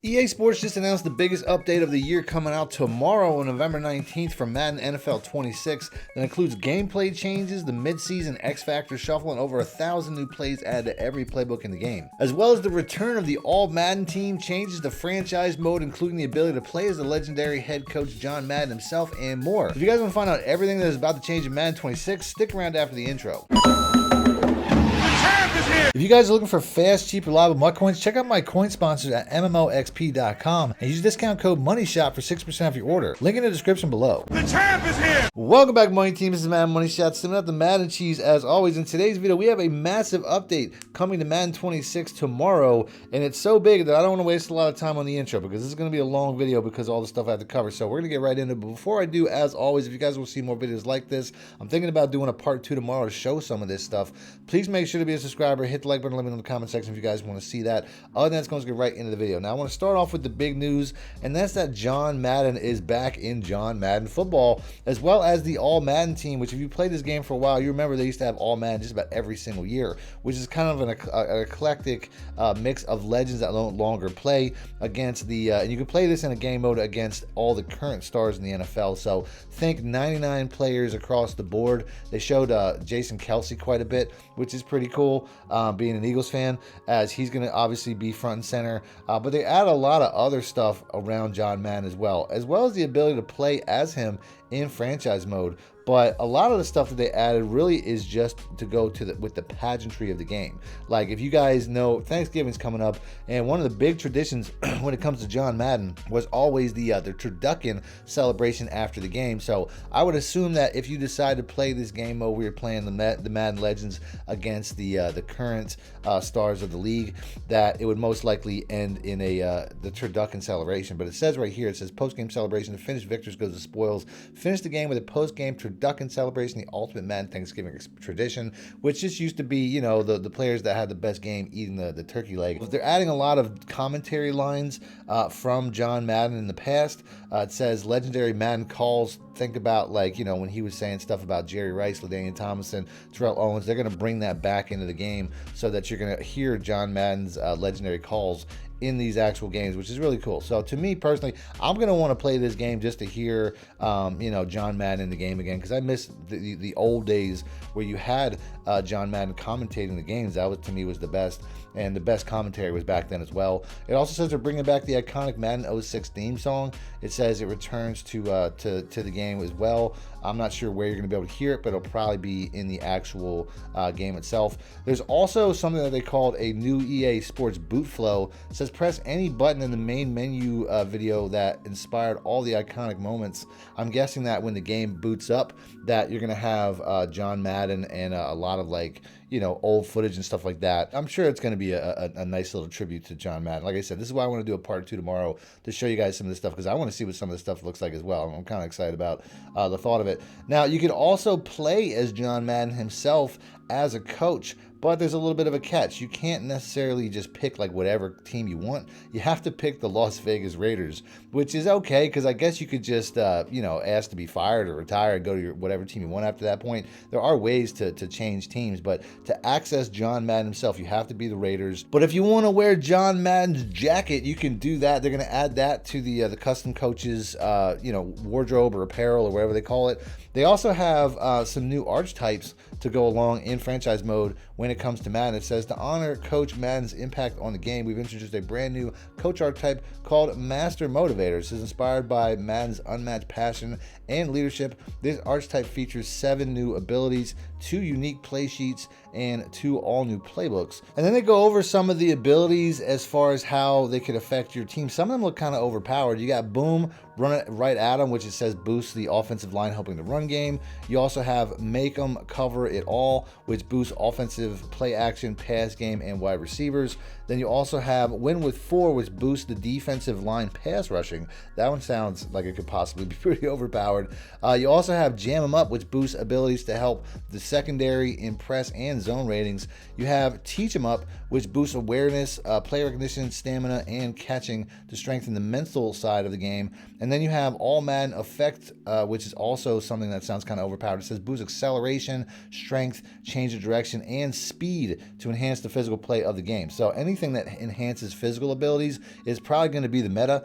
EA Sports just announced the biggest update of the year coming out tomorrow on November 19th for Madden NFL 26. That includes gameplay changes, the mid-season X Factor shuffle, and over 1,000 new plays added to every playbook in the game. As well as the return of the all-Madden team, changes to franchise mode, including the ability to play as the legendary head coach John Madden himself, and more. If you guys want to find out everything that is about to change in Madden 26, stick around after the intro. If you guys are looking for fast, cheap, reliable MUT coins, check out my coin sponsors at MMOXP.com and use discount code MONEYSHOT for 6% off your order. Link in the description below. The champ is here! Welcome back, Money Team. This is Madden Money Shot, simming up the Madden cheese as always. In today's video, we have a massive update coming to Madden 26 tomorrow, and it's so big that I don't want to waste a lot of time on the intro because this is going to be a long video because of all the stuff I have to cover. So we're going to get right into it. But before I do, as always, if you guys will see more videos like this, I'm thinking about doing a part 2 tomorrow to show some of this stuff. Please make sure to be a subscriber, hit the like button, let me know in the comment section if you guys want to see that. Other than that, let's get right into the video. Now, I want to start off with the big news, and that's that John Madden is back in John Madden football, as well as the All Madden team, which if you played this game for a while, you remember they used to have All Madden just about every single year, which is kind of an eclectic mix of legends that no longer play against the, and you can play this in a game mode against all the current stars in the NFL. So think 99 players across the board. They showed Jason Kelsey quite a bit, which is pretty cool, being an Eagles fan, as he's going to obviously be front and center, but they add a lot of other stuff around John Madden as well as the ability to play as him in franchise mode. But a lot of the stuff that they added really is just to go to with the pageantry of the game. Like, if you guys know, Thanksgiving's coming up, and one of the big traditions when it comes to John Madden was always the Turducken celebration after the game. So I would assume that if you decide to play this game mode, we are playing the Madden Legends against the current stars of the league, that it would most likely end in the Turducken celebration. But it says right here, it says post-game celebration. The finished victors goes to spoils. Finish the game with a post-game Turducken celebration, the ultimate Madden Thanksgiving tradition, which just used to be, you know, the players that had the best game eating the turkey leg. They're adding a lot of commentary lines from John Madden in the past. It says legendary Madden calls. Think about, like, you know, when he was saying stuff about Jerry Rice, LaDainian Tomlinson, Terrell Owens. They're going to bring that back into the game so that you're going to hear John Madden's legendary calls in these actual games, which is really cool. So to me personally, I'm going to want to play this game just to hear, you know, John Madden in the game again, because I miss the old days where you had John Madden commentating the games. That was, to me, was the best, and the best commentary was back then as well. It also says they're bringing back the iconic Madden 06 theme song. It says it returns to the game as well. I'm not sure where you're going to be able to hear it, but it'll probably be in the actual game itself. There's also something that they called a new EA Sports boot flow. It says press any button in the main menu video that inspired all the iconic moments. I'm guessing that when the game boots up, that you're going to have John Madden and a lot of, like, you know, old footage and stuff like that. I'm sure it's going to be a nice little tribute to John Madden. Like I said, this is why I want to do a part 2 tomorrow, to show you guys some of this stuff, because I want to see what some of this stuff looks like as well. I'm kind of excited about the thought of it. Now, you can also play as John Madden himself as a coach, but there's a little bit of a catch. You can't necessarily just pick like whatever team you want. You have to pick the Las Vegas Raiders, which is okay, because I guess you could just you know, ask to be fired or retire and go to whatever team you want after that point. There are ways to change teams, but to access John Madden himself, you have to be the Raiders. But if you want to wear John Madden's jacket, you can do that. They're going to add that to the custom coaches you know, wardrobe or apparel or whatever they call it. They also have some new archetypes to go along in franchise mode when it comes to Madden. It says, to honor Coach Madden's impact on the game, we've introduced a brand new coach archetype called Master Motivator. This is inspired by Madden's unmatched passion and leadership. This archetype features 7 new abilities, 2 unique play sheets, and 2 all-new playbooks. And then they go over some of the abilities as far as how they could affect your team. Some of them look kind of overpowered. You got Boom, run it right at them, which it says boosts the offensive line, helping the run game. You also have Make 'em Cover It All, which boosts offensive play action, pass game, and wide receivers. Then you also have Win with 4, which boosts the defensive line pass rushing. That one sounds like it could possibly be pretty overpowered. You also have Jam 'em Up, which boosts abilities to help the secondary, impress, and zone ratings. You have Teach 'em Up, which boosts awareness, play recognition, stamina, and catching to strengthen the mental side of the game. And then you have All Madden Effect, which is also something that sounds kind of overpowered. It says boost acceleration, strength, change of direction, and speed to enhance the physical play of the game. So anything that enhances physical abilities is probably going to be the meta.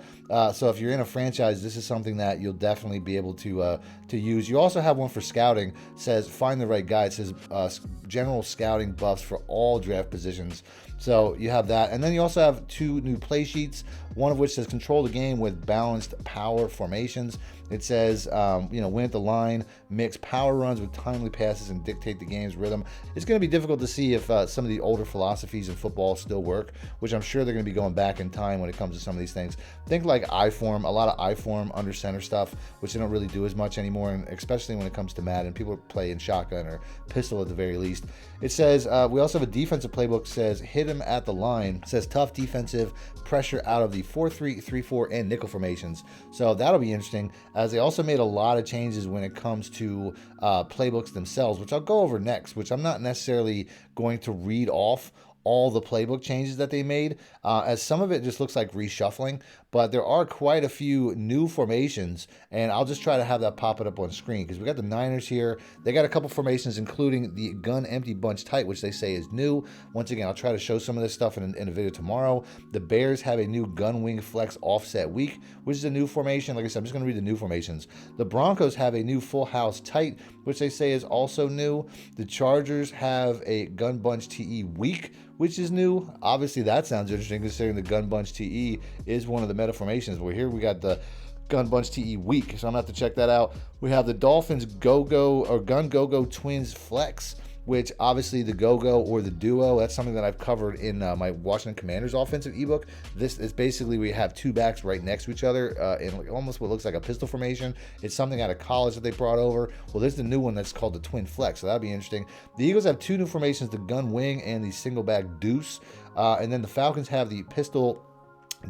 So if you're in a franchise, this is something that you'll definitely be able to use. You also have one for scouting. It says find the right guy. It says general scouting buffs for all draft positions. So you have that. And then you also have 2 new play sheets, one of which says control the game with balanced power formations. It says, win at the line, mix power runs with timely passes, and dictate the game's rhythm. It's going to be difficult to see if some of the older philosophies in football still work, which I'm sure they're going to be going back in time when it comes to some of these things. Think like I-form, a lot of I-form under center stuff, which they don't really do as much anymore, and especially when it comes to Madden. People play in shotgun or pistol at the very least. It says, we also have a defensive playbook, says hit him at the line, says tough defensive pressure out of the 4-3, 3-4, and nickel formations. So that'll be interesting, as they also made a lot of changes when it comes to playbooks themselves, which I'll go over next, which I'm not necessarily going to read off all the playbook changes that they made, as some of it just looks like reshuffling, but there are quite a few new formations, and I'll just try to have that pop it up on screen, because we got the Niners here. They got a couple formations, including the gun empty bunch tight, which they say is new. Once again, I'll try to show some of this stuff in a video tomorrow. The Bears have a new gun wing flex offset weak, which is a new formation. Like I said, I'm just going to read the new formations. The Broncos have a new full house tight, which they say is also new. The Chargers have a gun bunch TE weak, which is new. Obviously, that sounds interesting considering the gun bunch TE is one of the meta formations. Well, here we got the gun bunch TE weak, so I'm gonna have to check that out. We have the Dolphins go-go or gun go-go twins flex, which obviously the go-go or the duo, that's something that I've covered in my Washington Commanders offensive ebook. This is basically we have 2 backs right next to each other in almost what looks like a pistol formation. It's something out of college that they brought over. Well, there's the new one that's called the twin flex, so that'll be interesting. The Eagles have 2 new formations, the gun wing and the single back deuce. And then the Falcons have the pistol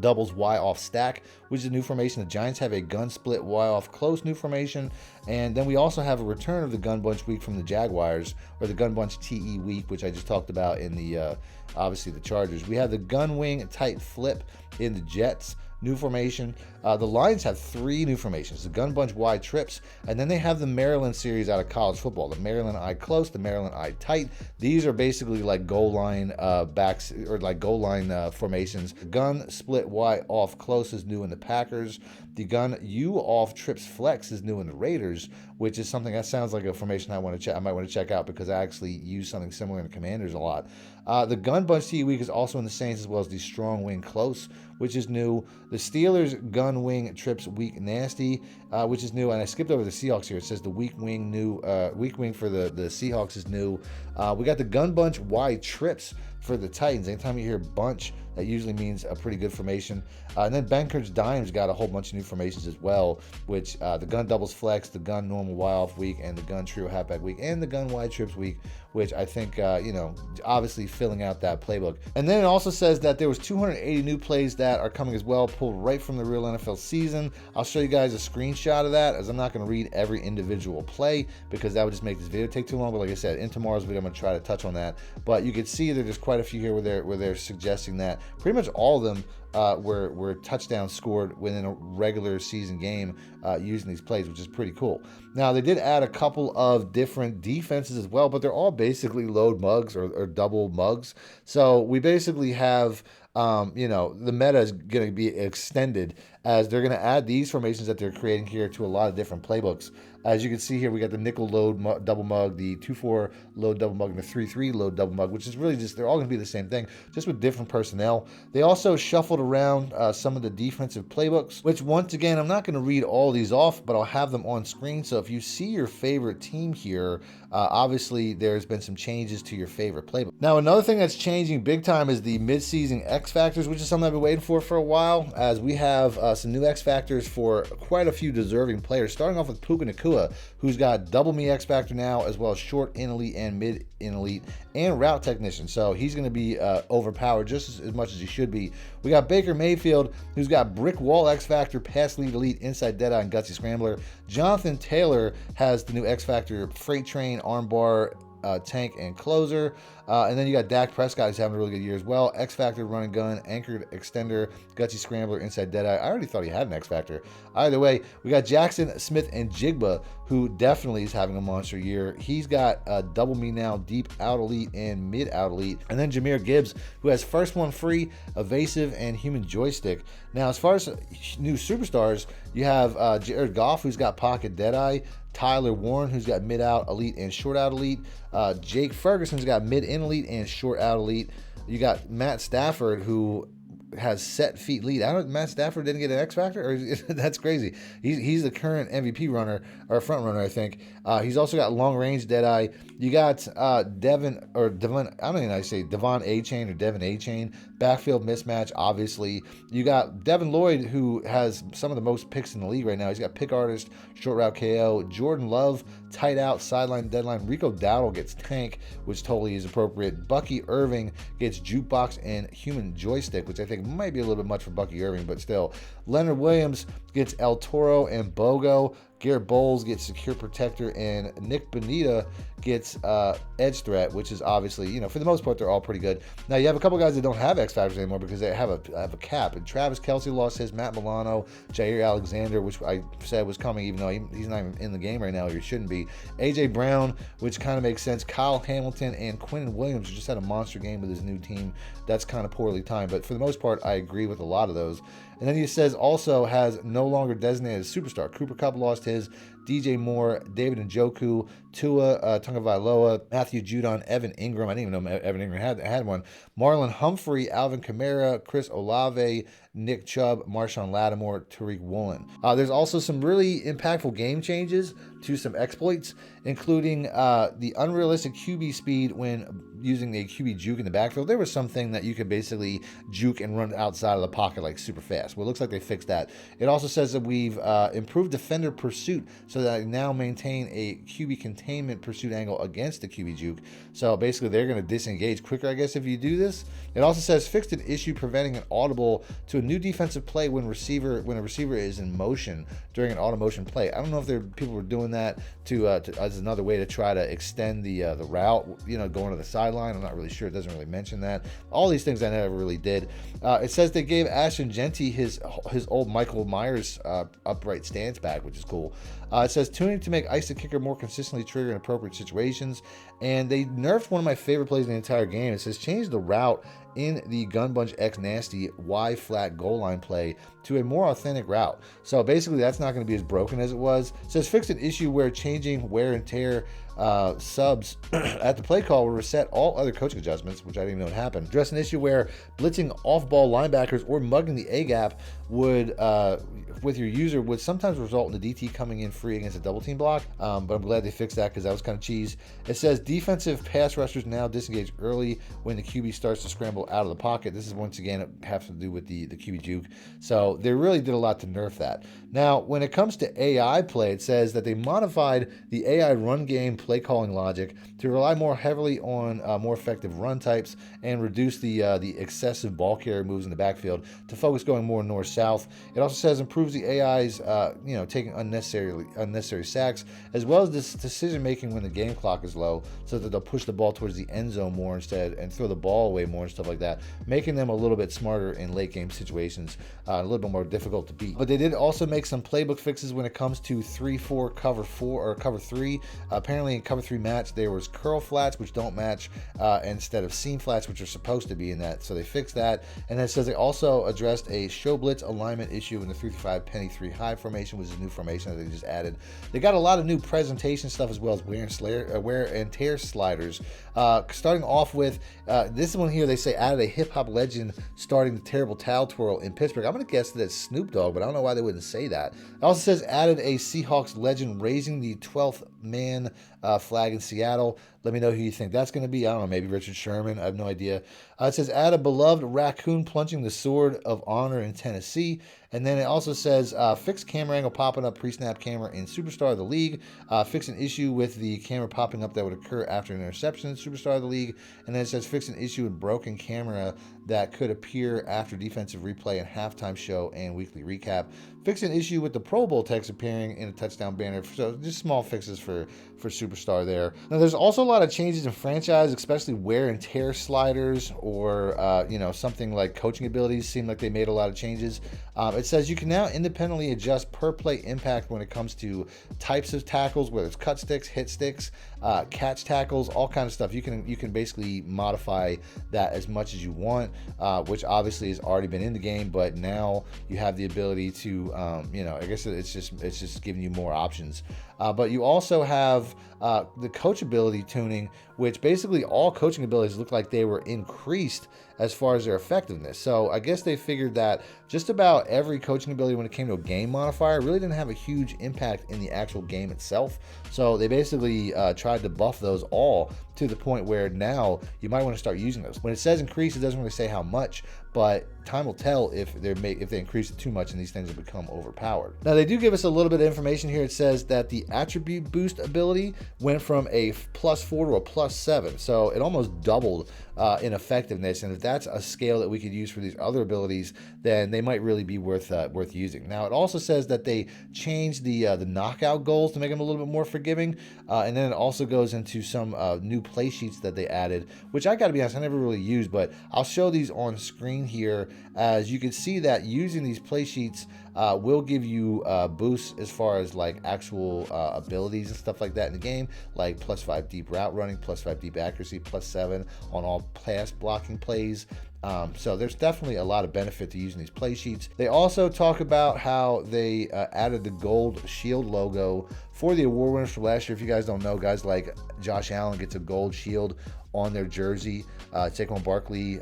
doubles Y off stack, which is a new formation. The Giants have a gun split Y off close new formation. And then we also have a return of the gun bunch weak from the Jaguars, or the gun bunch TE weak, which I just talked about in the obviously the Chargers. We have the gun wing tight flip in the Jets, new formation. The Lions have 3 new formations, the gun bunch Y trips, and then they have the Maryland series out of college football, the Maryland I close, the Maryland I tight. These are basically like goal line backs, or like goal line formations. Gun split Y off close is new in the Packers. The gun U off trips flex is new in the Raiders, which is something that sounds like a formation I might want to check out, because I actually use something similar in the Commanders a lot. The gun bunch TE weak is also in the Saints, as well as the strong wing close, which is new. The Steelers gun wing trips weak nasty, which is new. And I skipped over the Seahawks here. It says the weak wing for the Seahawks is new. We got the gun bunch Y trips for the Titans. Anytime you hear bunch, that usually means a pretty good formation. And then Banker's Dimes got a whole bunch of new formations as well, which the gun doubles flex, the gun normal Y off week, and the gun trio halfback week, and the gun Y trips week, which I think, obviously filling out that playbook. And then it also says that there was 280 new plays that are coming as well, pulled right from the real NFL season. I'll show you guys a screenshot of that, as I'm not going to read every individual play, because that would just make this video take too long. But like I said, in tomorrow's video, I'm going to try to touch on that. But you can see there's quite a few here where they're suggesting that pretty much all of them were touchdowns scored within a regular season game using these plays, which is pretty cool. Now, they did add a couple of different defenses as well, but they're all basically load mugs or double mugs. So we basically have, the meta is going to be extended, as they're going to add these formations that they're creating here to a lot of different playbooks. As you can see here, we got the nickel load double mug, the 2-4 load double mug, and the 3-3 load double mug, which is really just, they're all going to be the same thing, just with different personnel. They also shuffled around some of the defensive playbooks, which once again, I'm not going to read all these off, but I'll have them on screen. So if you see your favorite team here, obviously there's been some changes to your favorite playbook. Now, another thing that's changing big time is the mid-season X Factors, which is something I've been waiting for a while, as we have some new X Factors for quite a few deserving players, starting off with Puka Nacua, who's got double me X Factor now, as well as short in elite and mid in elite and route technician. So he's going to be overpowered just as much as he should be. We got Baker Mayfield, who's got brick wall X Factor, pass lead elite, inside deadeye, and gutsy scrambler. Jonathan Taylor has the new X Factor freight train, armbar, tank and closer. And then you got Dak Prescott, who's having a really good year as well. X Factor, run and gun, anchored extender, gutsy scrambler, inside deadeye. I already thought he had an X Factor. Either way, we got Jackson Smith and Jigba, who definitely is having a monster year. He's got double me now, deep out elite and mid out elite. And then Jahmyr Gibbs, who has first one free, evasive, and human joystick. Now, as far as new superstars, you have Jared Goff, who's got pocket deadeye. Tyler Warren, who's got mid out elite and short out elite. Jake Ferguson's got mid in elite and short out elite. You got Matt Stafford, who has set feet lead. I don't. Matt Stafford didn't get an X Factor, or that's crazy. He's the current MVP runner or front runner, I think. He's also got long range deadeye. You got Devon. I don't even know how to say Devon A Chain or Devon A Chain. Backfield mismatch, obviously. You got Devin Lloyd, who has some of the most picks in the league right now. He's got pick artist, short route KO. Jordan Love, tight out, sideline, deadline. Rico Dowdle gets tank, which totally is appropriate. Bucky Irving gets jukebox and human joystick, which I think might be a little bit much for Bucky Irving, but still. Leonard Williams gets El Toro and BOGO. Garrett Bowles gets secure protector, and Nick Bonita gets edge threat, which is obviously, for the most part, they're all pretty good. Now, you have a couple guys that don't have X Factors anymore because they have a cap. And Travis Kelce lost his, Matt Milano, Jair Alexander, which I said was coming, even though he's not even in the game right now, or he shouldn't be. AJ Brown, which kind of makes sense. Kyle Hamilton and Quinnen Williams just had a monster game with his new team. That's kind of poorly timed, but for the most part, I agree with a lot of those. And then he says also has no longer designated as superstar. Cooper Kupp lost his, DJ Moore, David Njoku, Tua Tagovailoa, Matthew Judon, Evan Ingram. I didn't even know Evan Ingram had one. Marlon Humphrey, Alvin Kamara, Chris Olave, Nick Chubb, Marshawn Lattimore, Tariq Woolen. There's also some really impactful game changes to some exploits, including the unrealistic QB speed when using the QB juke in the backfield. There was something that you could basically juke and run outside of the pocket like super fast. Well, it looks like they fixed that. It also says that we've improved defender pursuit so that I now maintain a QB containment pursuit angle against the QB juke. So basically, they're going to disengage quicker, I guess, if you do this. It also says fixed an issue preventing an audible to a new defensive play when a receiver is in motion during an auto motion play. I don't know if people were doing that to as another way to try to extend the route, going to the sideline. I'm not really sure. It doesn't really mention that. All these things I never really did. It says they gave Ashton Genty his old Michael Myers upright stance back, which is cool. It says tuning to make ice the kicker more consistently trigger in appropriate situations. And they nerfed one of my favorite plays in the entire game. It says change the route in the Gun Bunch X Nasty Y flat goal line play to a more authentic route. So basically that's not going to be as broken as it was. It says fixed an issue where changing wear and tear subs at the play call will reset all other coaching adjustments, which I didn't even know would happen. Address an issue where blitzing off-ball linebackers or mugging the A-gap would with your user would sometimes result in the DT coming in free against a double team block, but I'm glad they fixed that because that was kind of cheese. It says defensive pass rushers now disengage early when the QB starts to scramble out of the pocket. This is once again, it has to do with the QB juke. So they really did a lot to nerf that. Now, when it comes to AI play, it says that they modified the AI run game play calling logic to rely more heavily on more effective run types and reduce the excessive ball carrier moves in the backfield to focus going more north-south. It also says improves the AI's taking unnecessary sacks, as well as this decision making when the game clock is low, so that they'll push the ball towards the end zone more instead and throw the ball away more and stuff like that, making them a little bit smarter in late game situations, a little bit more difficult to beat. But they did also make some playbook fixes when it comes to 3-4 cover 4 or cover 3. Apparently in cover 3 match there was curl flats which don't match instead of seam flats which are supposed to be in that, so they fixed that. And then it says they also addressed a show blitz alignment issue in the 3-5 penny 3 high formation, which is a new formation that they just added. They got a lot of new presentation stuff as well as wear and tear sliders. Starting off with this one here, they say added a hip hop legend starting the terrible towel twirl in Pittsburgh. I'm gonna guess that it's Snoop Dogg, but I don't know why they wouldn't say that. It also says added a Seahawks legend raising the 12th man flag in Seattle. Let me know who you think that's going to be. I don't know, maybe Richard Sherman. I have no idea. It says add a beloved raccoon plunging the sword of honor in Tennessee. And then it also says fix camera angle popping up pre-snap camera in Superstar of the League. Fix an issue with the camera popping up that would occur after an interception in Superstar of the League. And then it says fix an issue with broken camera that could appear after defensive replay and halftime show and weekly recap. Fix an issue issue with the Pro Bowl text appearing in a touchdown banner. So just small fixes for Superstar there. Now there's also a lot of changes in franchise, especially wear and tear sliders, or something like coaching abilities. Seem like they made a lot of changes. It says you can now independently adjust per play impact when it comes to types of tackles, whether it's cut sticks, hit sticks, catch tackles, all kinds of stuff. You can basically modify that as much as you want, which obviously has already been in the game, but now you have the ability to, I guess it's just giving you more options. But you also have the coach ability tuning, which basically all coaching abilities look like they were increased as far as their effectiveness. So I guess they figured that just about every coaching ability when it came to a game modifier really didn't have a huge impact in the actual game itself. So they basically tried to buff those all to the point where now you might want to start using those. When it says increase, it doesn't really say how much, but time will tell if they increase it too much and these things have become overpowered. Now they do give us a little bit of information here. It says that the attribute boost ability went from a +4 to a +7, so it almost doubled in effectiveness. And if that's a scale that we could use for these other abilities, then they might really be worth using. Now it also says that they changed the knockout goals to make them a little bit more forgiving, and then it also goes into some new play sheets that they added, which I gotta be honest, I never really used, but I'll show these on screen here. As you can see that using these play sheets will give you boosts as far as like actual abilities and stuff like that in the game, like +5 deep route running, +5 deep accuracy, +7 on all pass blocking plays. So there's definitely a lot of benefit to using these play sheets. They also talk about how they added the gold shield logo for the award winners from last year. If you guys don't know, guys like Josh Allen gets a gold shield on their jersey. Saquon Barkley,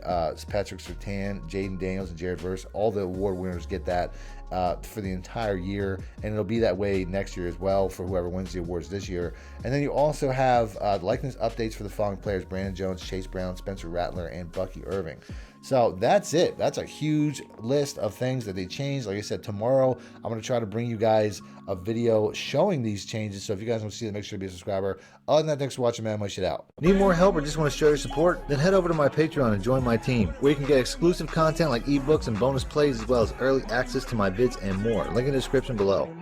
Patrick Surtain, Jaden Daniels, and Jared Verse, all the award winners get that for the entire year, and it'll be that way next year as well for whoever wins the awards this year. And then you also have likeness updates for the following players: Brandon Jones, Chase Brown, Spencer Rattler, and Bucky Irving. So that's it. That's a huge list of things that they changed. Like I said, tomorrow I'm going to try to bring you guys a video showing these changes. So if you guys want to see them, make sure to be a subscriber. Other than that, thanks for watching, man. My shit out. Need more help or just want to show your support? Then head over to my Patreon and join my team, where you can get exclusive content like ebooks and bonus plays, as well as early access to my vids and more. Link in the description below.